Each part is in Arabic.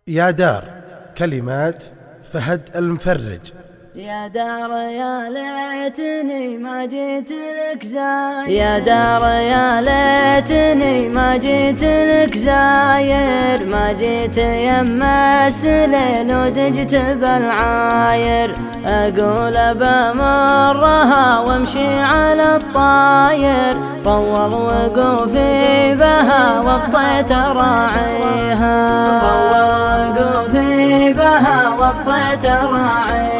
يا دار. كلمات فهد المفرج. يا دار يا ليتني ما جيت لك زاير، يا دار يا ليتني ما جيت لك زاير، ما جيت يما السليل ودجت بالعاير، أقول بمرها وامشي على الطاير، طول وقوفي بها وابطيت راعيها، طول وقوفي بها وابطيت راعيها.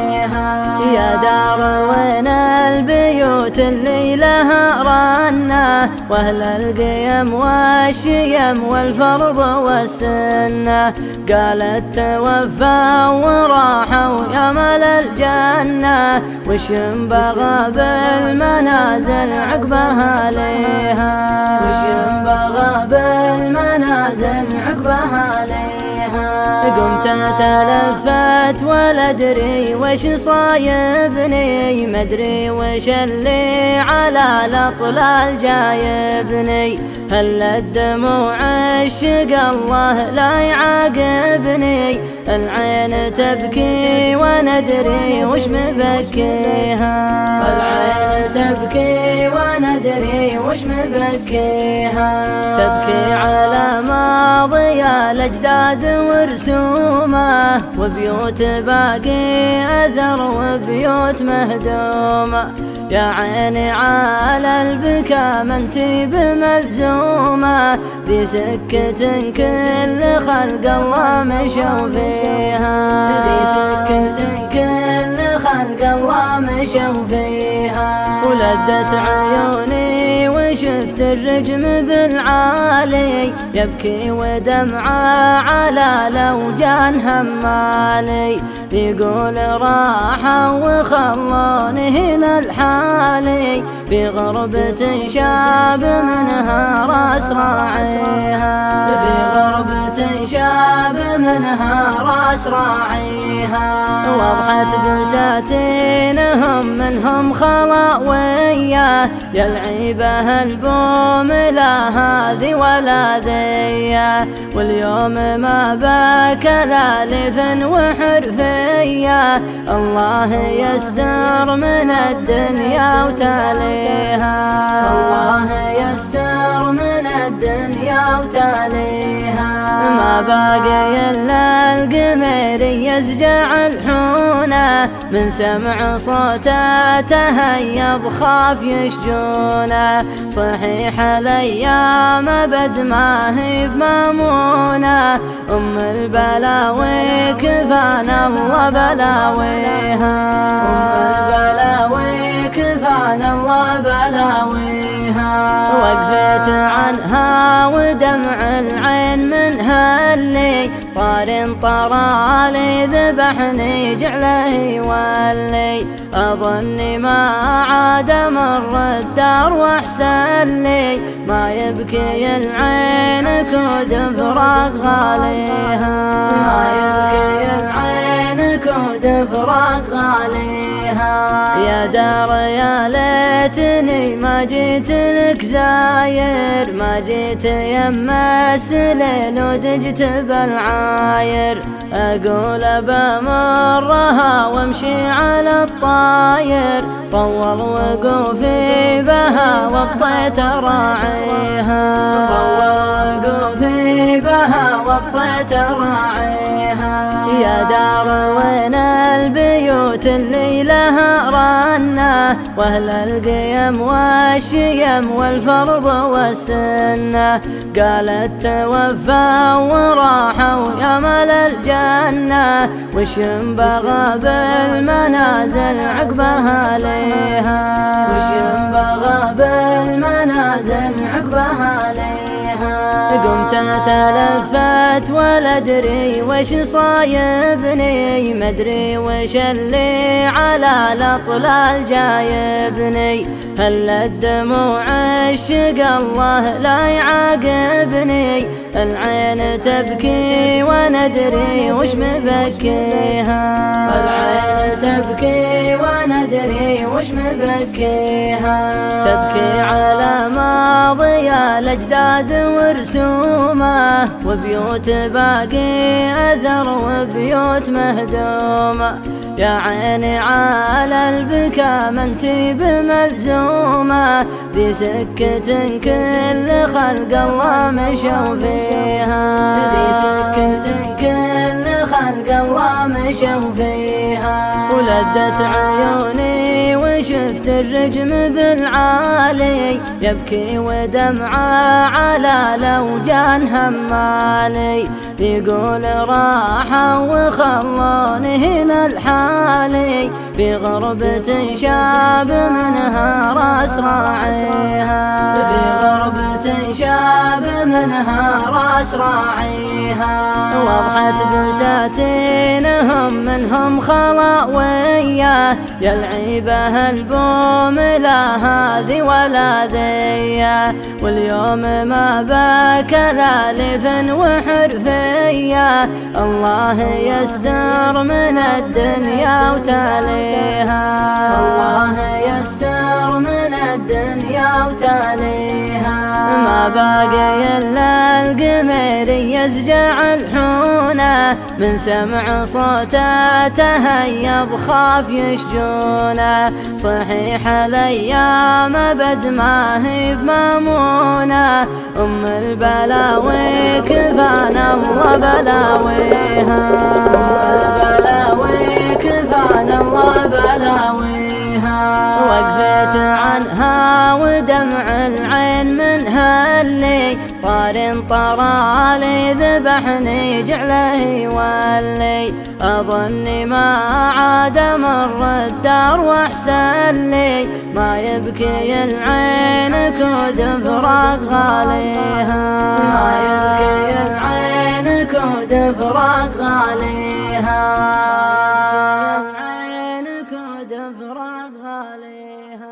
يا دار وين البيوت اللي لها رنة، واهل القيم والشيم والفرض والسنة، قالت توفى وراحوا يا مال الجنة، وش ينبغى بالمنازل عقبها ليها، وش ينبغى بالمنازل عقبها ليها. قمت تلفت ولا ادري وش صايبني، مدري وش اللي على الاطلال جايبني، هل الدموع عشق الله لا يعاقبني، العين تبكي وندري وش مبكيها، العين تبكي وندري وش مبكيها، تبكي على ماضي الاجداد ورسومه، وبيوت باقي اثر وبيوت مهدومه، يا عيني على البكا ما انتي بملزومه، ذي سكة كل خلق الله مشوا فيها، ذي سكة كل خلق الله مشوا فيها. ولدت عيوني وشفت الرجم بالعالي، يبكي ودمعه على لوجان همالي، يقول راحوا وخلوني هنا الحالي، في غربة شاب منها راس راعيها، في غربة شاب منها راس راعيها. وضحت بساتينهم منهم خلاوية، يا العيبة البوم لا هذي ولا ذي، واليوم ما باك لا لفن وحرفية، الله يستر من الدنيا وتاليها، الله يستر من الدنيا وتاليها. ما باقي إلا القمر يسجع الحونة، من سمع صوته تهيب خاف يشجونه، صحيح الأيام بد ما هي بمامونة، أم البلاوي كفانا الله بلاويها، أم البلاوي كفانا الله بلاويها. وقفت عنها ودمع العين منها اللي طار طرالي ذبحني جعله يولي، أظني ما عاد مر الدار واحسن لي، ما يبكي العين كود فراق غاليها، ما يبكي العين كود فراق غاليها. يا دار يا ليتني ما جيت لك زاير، ما جيت يما السليل ودجت بالعاير، أقول بمرها وامشي على الطاير، طول وقوفي بها وابطيت راعيها، طول وقوفي بها وابطيت راعيها. يا دار وين البيوت اللي لها رنة، واهل القيم والشيم والفرض والسنة، قالت توفى وراحوا يا مال الجنة، وش ينبغى بالمنازل عقبها ليها، وش ينبغى بالمنازل عقبها ليها. قمت تلفت ولا ادري وش صايبني، مدري وش اللي على الاطلال جايبني، هل الدموع عشق الله لا يعاقبني، العين تبكي وندري وش مبكيها، العين تبكي وندري وش مبكيها، تبكي على ماضي الأجداد ورسومه، وبيوت باقي أثر وبيوت مهدومة، يا عيني على البكا ما انتي بملزومة، ذي سكة كل خلق الله مشوا فيها، ذي سكة كل خلق الله مشوا فيها، ولدت عيوني وشفت الرجم بالعالي، يبكي ودمعه على لوجان همالي، يقول راحوا وخلوني هنا الحالي، في غربة شاب منها راس راعيها، في غربة شاب منها راس راعيها، وضحت بساتينهم منهم خلاوية، يا العيبة البوم لا هذي ولا ذي، واليوم ما باك لا لفن وحرفية، الله يستر من الدنيا وتاليها، الله يستر من الدنيا وتاليها، ما باقي إلا القمر يسجع الحونة، من سمع صوته تهيب خاف يشجونه، صحيح الأيام أبد ما هي بمامونة، أم البلاوي كفانا الله بلاويها، البلاوي كفانا الله بلاويها، وقفت عنها ودمع العين منها اللي طار طرالي ذبحني جعله يولي، أظني ما عاد مر الدار واحسن لي، ما يبكي العين كود فراق غاليها، ما يبكي العين كود فراق غاليها، العين كود فراق غاليها.